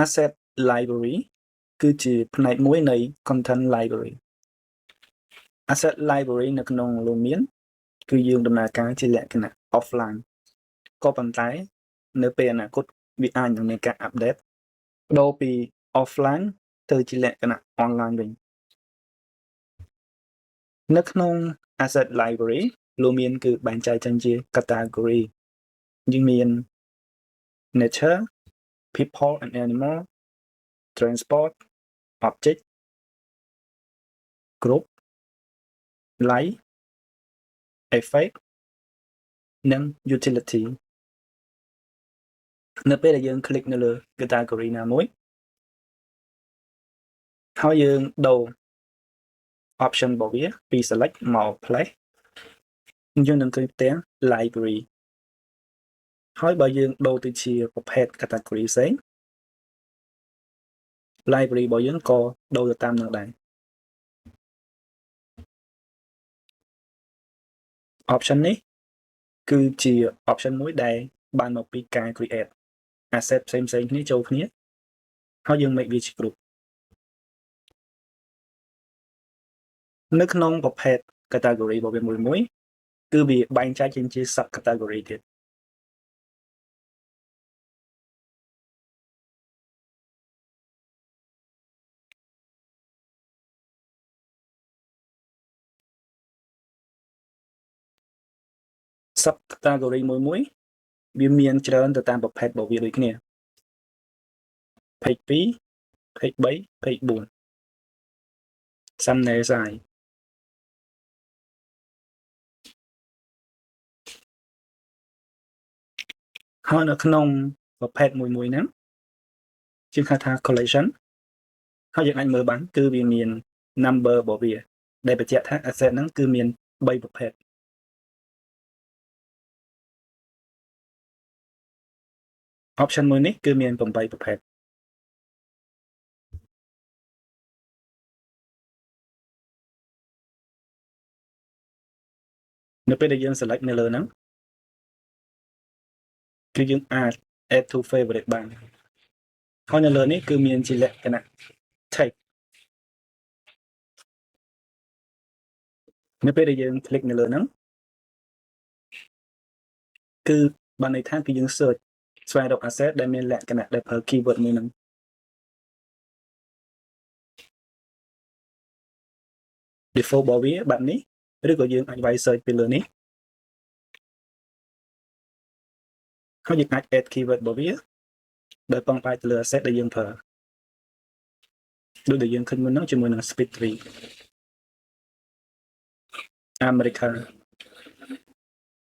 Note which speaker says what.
Speaker 1: asset library គឺជាផ្នែកមួយនៃ content library asset library នៅក្នុងលោកមានគឺយើងដំណើរការជាលក្ខណៈ offline ក៏ប៉ុន្តែនៅពេលអនាគតវាអាចនឹងមានការ update បដូរពី offline ទៅជាលក្ខណៈ online វិញនៅក្នុង asset library លោកមានគឺបែងចែកចេញជា category យើងមាន nature people and animal transport object group light effect និង utility នៅពេលដែលយើង click នៅលើ category ណាមួយហើយយើងដូរ option របស់វាពី select មក place យើងនឹងឃើញផ្ទាំង library ហើយបើយើងដូរទៅជាប្រភេទ category ផ្សេង library របស់យើងក៏ដូរទៅតាមនឹងដែរ option នេះគឺជា option មួយដែលបានមកពីការ create asset ផ្សេងៗគ្នាចូលគ្នាហើយយើង make វាជា group នៅក្នុងប្រភេទ category របស់វាមួយគឺវាបែងចែកជា sub category ទៀត sub category មួយវាមានច្រើនទៅតាមប្រភេទរបស់វាដូចគ្នា page 2 page 3 page 4 thumbnail size ហើយនៅក្នុងប្រភេទមួយហ្នឹងជាហៅថា collection ហើយយើងអាចមើលបានគឺវាមាន number របស់វាដែលបញ្ជាក់ថា asset ហ្នឹងគឺមាន3ប្រភេទ option មួយនេះគឺមាន8ប្រភេទនៅពេលដែលយើង select នៅលើហ្នឹងគឺយើងអាច add to favorite បានហើយនៅលើនេះគឺមានជាលក្ខណៈ tag នៅពេលដែលយើង click នៅលើហ្នឹងគឺបានន័យថាគឺយើង search ស្វែងរក asset ដែលមានលក្ខណៈដែលប្រើ keyword មួយហ្នឹង default របស់វាបែបនេះឬក៏យើងអាចវាយ search ពីលើនេះហើយយើងអាច add keyword របស់វាដោយពឹងផ្អែកទៅលើ asset ដែលយើងប្រើដូចដែលយើងឃើញមុនហ្នឹងជាមួយនឹង speed 3 America